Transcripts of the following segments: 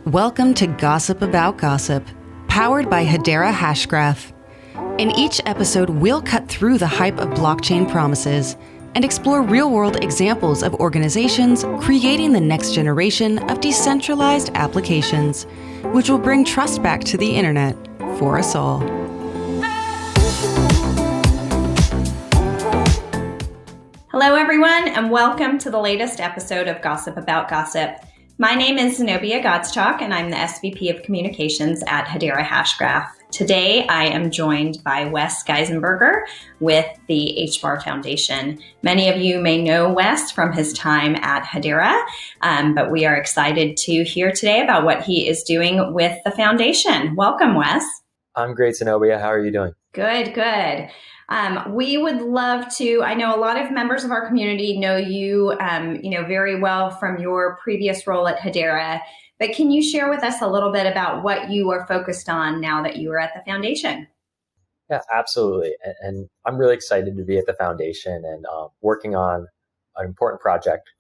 Welcome to Gossip About Gossip, powered by Hedera Hashgraph. In each episode, we'll cut through the hype of blockchain promises and explore real-world examples of organizations creating the next generation of decentralized applications, which will bring trust back to the internet for us all. Hello, everyone, and welcome to the latest episode of Gossip About Gossip. My name is Zenobia Godschalk, and I'm the SVP of Communications at Hedera Hashgraph. Today, I am joined by Wes Geisenberger with the HBAR Foundation. Many of you may know Wes from his time at Hedera, but we are excited to hear today about what he is doing with the foundation. Welcome, Wes. I'm great, Zenobia. How are you doing? Good. We would love to, I know a lot of members of our community know you, very well from your previous role at Hedera, but can you share with us a little bit about what you are focused on now that you are at the foundation? Yeah, absolutely. And I'm really excited to be at the foundation and working on an important project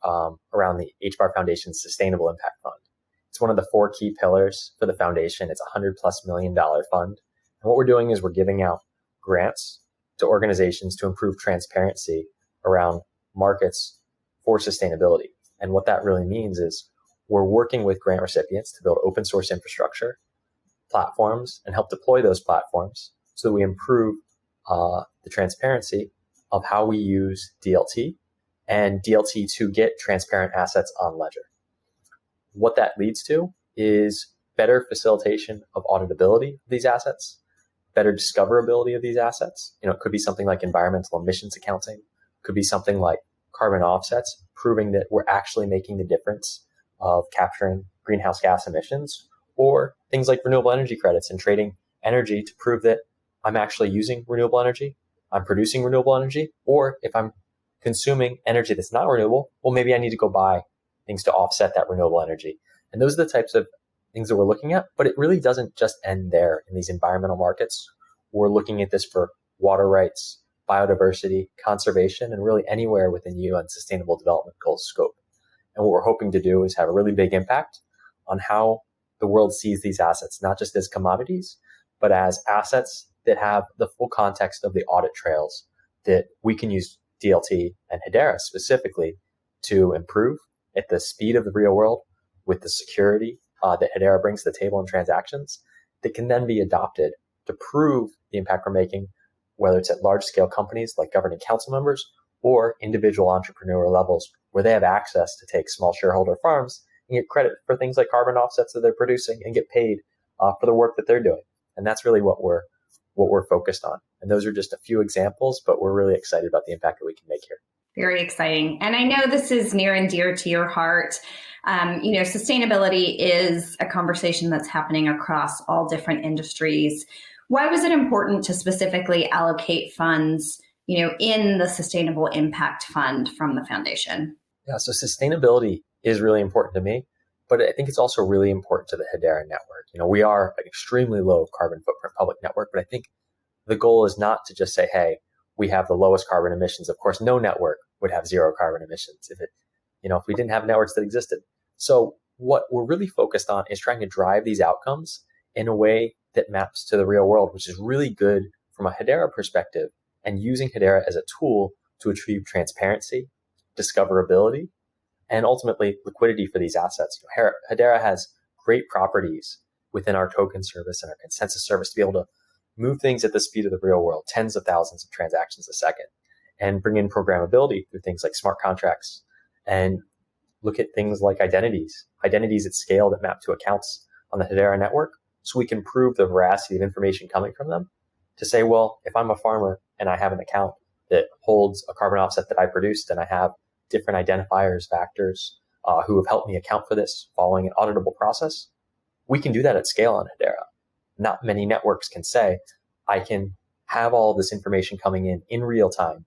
around the HBAR Foundation's Sustainable Impact Fund. It's one of the 4 key pillars for the foundation. It's a $100+ million fund. And what we're doing is we're giving out grants to organizations to improve transparency around markets for sustainability. And what that really means is we're working with grant recipients to build open source infrastructure, platforms, and help deploy those platforms so that we improve the transparency of how we use DLT and DLT to get transparent assets on ledger. What that leads to is better facilitation of auditability of these assets, better discoverability of these assets. It could be something like environmental emissions accounting, could be something like carbon offsets, proving that we're actually making the difference of capturing greenhouse gas emissions, or things like renewable energy credits and trading energy to prove that I'm actually using renewable energy, I'm producing renewable energy, or if I'm consuming energy that's not renewable, well, maybe I need to go buy things to offset that renewable energy. And those are the types of things that we're looking at, but it really doesn't just end there in these environmental markets. We're looking at this for water rights, biodiversity, conservation, and really anywhere within UN Sustainable Development Goals scope. And what we're hoping to do is have a really big impact on how the world sees these assets, not just as commodities, but as assets that have the full context of the audit trails that we can use DLT and Hedera specifically to improve at the speed of the real world with the security that Hedera brings to the table in transactions that can then be adopted to prove the impact we're making, whether it's at large scale companies like governing council members or individual entrepreneur levels where they have access to take small shareholder farms and get credit for things like carbon offsets that they're producing and get paid for the work that they're doing. And that's really what we're focused on. And those are just a few examples, but we're really excited about the impact that we can make here. Very exciting. And I know this is near and dear to your heart. Sustainability is a conversation that's happening across all different industries. Why was it important to specifically allocate funds, in the Sustainable Impact Fund from the foundation? Yeah, so sustainability is really important to me, but I think it's also really important to the Hedera network. We are an extremely low carbon footprint public network, but I think the goal is not to just say, hey, we have the lowest carbon emissions. Of course, no network would have zero carbon emissions if we didn't have networks that existed. So what we're really focused on is trying to drive these outcomes in a way that maps to the real world, which is really good from a Hedera perspective, and using Hedera as a tool to achieve transparency, discoverability, and ultimately liquidity for these assets. Hedera has great properties within our token service and our consensus service to be able to move things at the speed of the real world, tens of thousands of transactions a second, and bring in programmability through things like smart contracts, and look at things like identities at scale that map to accounts on the Hedera network, so we can prove the veracity of information coming from them to say, well, if I'm a farmer and I have an account that holds a carbon offset that I produced and I have different identifiers, factors who have helped me account for this following an auditable process, we can do that at scale on Hedera. Not many networks can say, I can have all this information coming in real time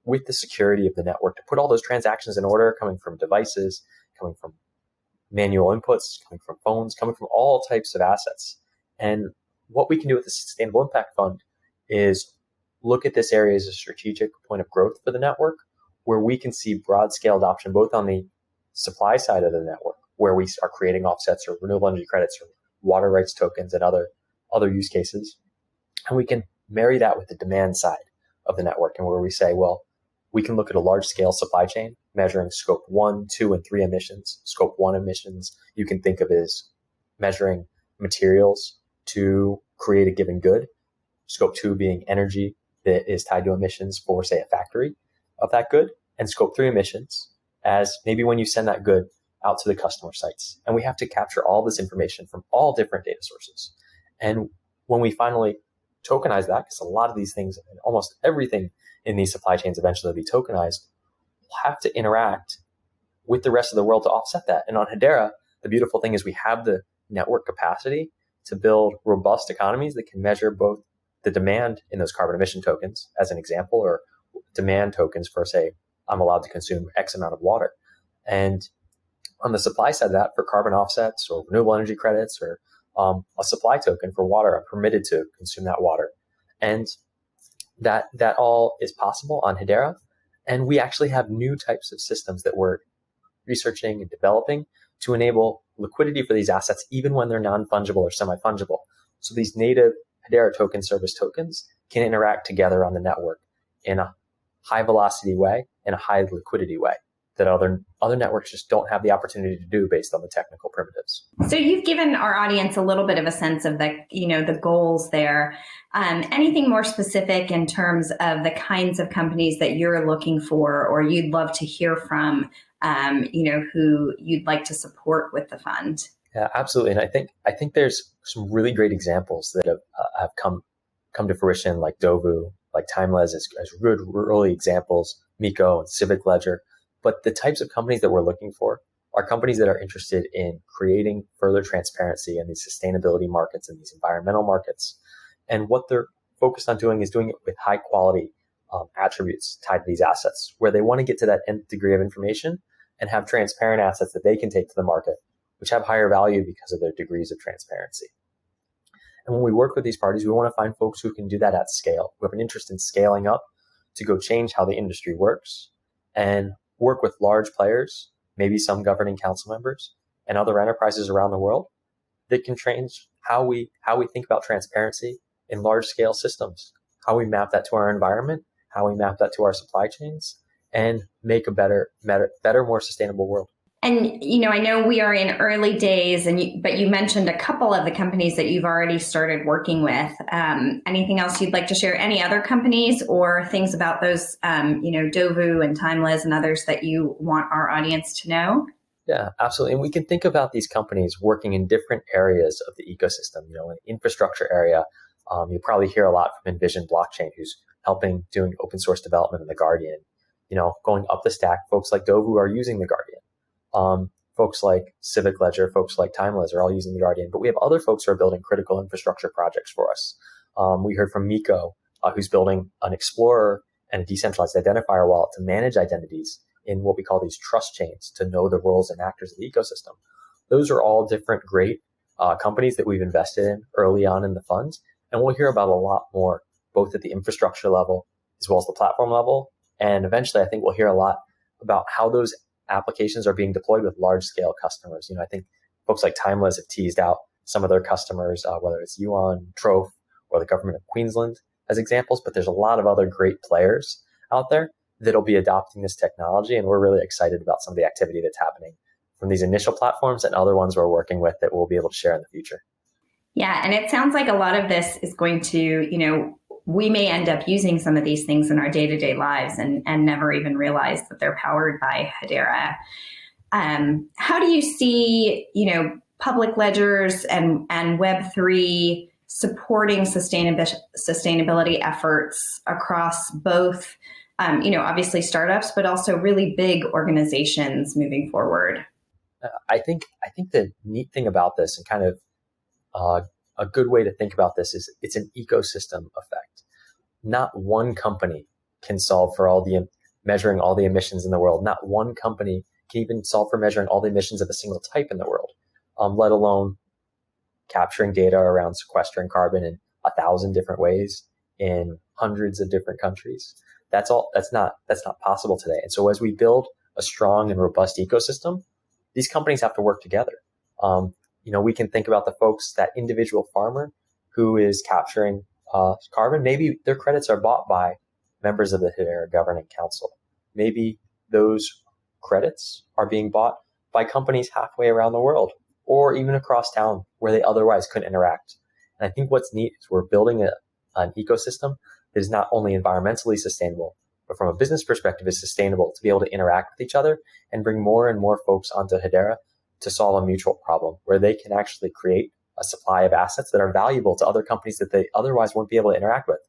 with the security of the network to put all those transactions in order, coming from devices, coming from manual inputs, coming from phones, coming from all types of assets. And what we can do with the Sustainable Impact Fund is look at this area as a strategic point of growth for the network, where we can see broad scale adoption, both on the supply side of the network, where we are creating offsets or renewable energy credits or water rights tokens and other use cases. And we can marry that with the demand side of the network, and where we say, well, we can look at a large scale supply chain measuring scope 1, 2, and 3 emissions. Scope 1 emissions, you can think of as measuring materials to create a given good. Scope 2 being energy that is tied to emissions for, say, a factory of that good. And scope 3 emissions as maybe when you send that good out to the customer sites. And we have to capture all this information from all different data sources. And when we finally tokenize that, because a lot of these things, and almost everything in these supply chains eventually will be tokenized, we'll have to interact with the rest of the world to offset that. And on Hedera, the beautiful thing is we have the network capacity to build robust economies that can measure both the demand in those carbon emission tokens, as an example, or demand tokens for, say, I'm allowed to consume X amount of water. And on the supply side of that, for carbon offsets or renewable energy credits or a supply token for water, I'm permitted to consume that water. And that all is possible on Hedera. And we actually have new types of systems that we're researching and developing to enable liquidity for these assets, even when they're non-fungible or semi-fungible. So these native Hedera token service tokens can interact together on the network in a high velocity way, in a high liquidity way that other networks just don't have the opportunity to do based on the technical primitives. So you've given our audience a little bit of a sense of the goals there. Anything more specific in terms of the kinds of companies that you're looking for or you'd love to hear from, who you'd like to support with the fund? Yeah, absolutely. And I think there's some really great examples that have come to fruition, like Dovu, like Timeless as good early examples, Miko and Civic Ledger. But the types of companies that we're looking for are companies that are interested in creating further transparency in these sustainability markets and these environmental markets. And what they're focused on doing is doing it with high quality attributes tied to these assets, where they want to get to that nth degree of information and have transparent assets that they can take to the market, which have higher value because of their degrees of transparency. And when we work with these parties, we want to find folks who can do that at scale, who have an interest in scaling up to go change how the industry works and work with large players, maybe some governing council members and other enterprises around the world that can change how we think about transparency in large scale systems, how we map that to our environment, how we map that to our supply chains, and make a better, more sustainable world. And, I know we are in early days, but you mentioned a couple of the companies that you've already started working with. Anything else you'd like to share? Any other companies or things about those, Dovu and Timeless and others that you want our audience to know? Yeah, absolutely. And we can think about these companies working in different areas of the ecosystem. In the infrastructure area, you'll probably hear a lot from Envision Blockchain, who's helping doing open source development in the Guardian. Going up the stack, folks like Dovu are using the Guardian. Folks like Civic Ledger, folks like Timeless are all using the Guardian, but we have other folks who are building critical infrastructure projects for us. We heard from Miko, who's building an Explorer and a decentralized identifier wallet to manage identities in what we call these trust chains to know the roles and actors of the ecosystem. Those are all different great companies that we've invested in early on in the funds, and we'll hear about a lot more, both at the infrastructure level as well as the platform level. And eventually, I think we'll hear a lot about how those applications are being deployed with large-scale customers. I think folks like Timeless have teased out some of their customers, whether it's Yuan, Trofe, or the government of Queensland as examples, but there's a lot of other great players out there that'll be adopting this technology, and we're really excited about some of the activity that's happening from these initial platforms and other ones we're working with that we'll be able to share in the future. Yeah, and it sounds like a lot of this is going to, we may end up using some of these things in our day-to-day lives and never even realize that they're powered by Hedera. How do you see, public ledgers and Web3 supporting sustainability efforts across both, obviously startups, but also really big organizations moving forward? I think the neat thing about this, and kind of a good way to think about this, is it's an ecosystem effect. Not one company can solve for measuring all the emissions in the world. Not one company can even solve for measuring all the emissions of a single type in the world, let alone capturing data around sequestering carbon in 1,000 different ways in hundreds of different countries. That's not possible today. And so as we build a strong and robust ecosystem, these companies have to work together. We can think about the folks, that individual farmer who is capturing carbon. Maybe their credits are bought by members of the Hedera Governing Council. Maybe those credits are being bought by companies halfway around the world or even across town where they otherwise couldn't interact. And I think what's neat is we're building an ecosystem that is not only environmentally sustainable, but from a business perspective is sustainable to be able to interact with each other and bring more and more folks onto Hedera to solve a mutual problem where they can actually create a supply of assets that are valuable to other companies that they otherwise won't be able to interact with.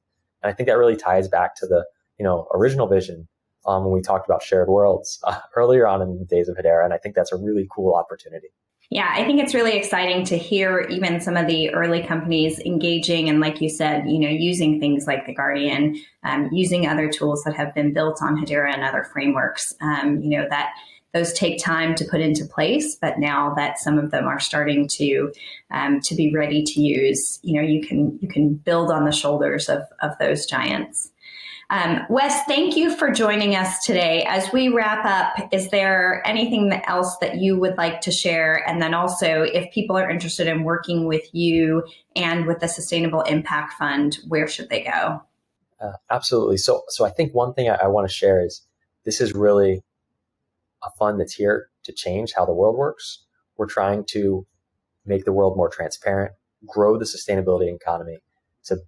And I think that really ties back to the original vision when we talked about shared worlds earlier on in the days of Hedera. And I think that's a really cool opportunity. Yeah, I think it's really exciting to hear even some of the early companies engaging and, like you said, using things like the Guardian, using other tools that have been built on Hedera and other frameworks, that those take time to put into place. But now that some of them are starting to be ready to use, you can build on the shoulders of those giants. Wes, thank you for joining us today. As we wrap up, is there anything else that you would like to share? And then also, if people are interested in working with you and with the Sustainable Impact Fund, where should they go? Absolutely. So I think one thing I want to share is this is really a fund that's here to change how the world works. We're trying to make the world more transparent, grow the sustainability economy, to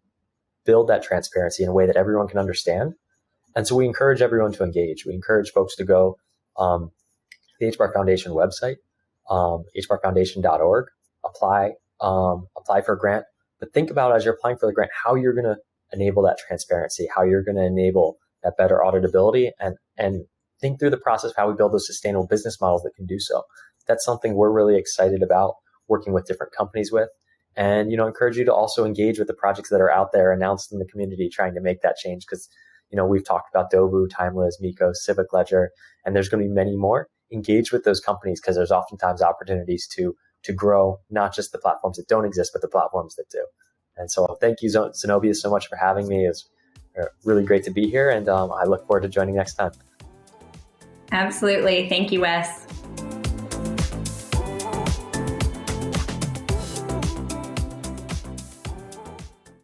build that transparency in a way that everyone can understand. And so we encourage everyone to engage. We encourage folks to go to the HBAR Foundation website, hbarfoundation.org, apply for a grant. But think about, as you're applying for the grant, how you're going to enable that transparency, how you're going to enable that better auditability, and think through the process of how we build those sustainable business models that can do so. That's something we're really excited about working with different companies with. And, encourage you to also engage with the projects that are out there announced in the community trying to make that change. Because, we've talked about Dobu, Timeless, Miko, Civic Ledger, and there's going to be many more. Engage with those companies because there's oftentimes opportunities to grow not just the platforms that don't exist, but the platforms that do. And so thank you, Zenobia, so much for having me. It's really great to be here. And I look forward to joining next time. Absolutely. Thank you, Wes.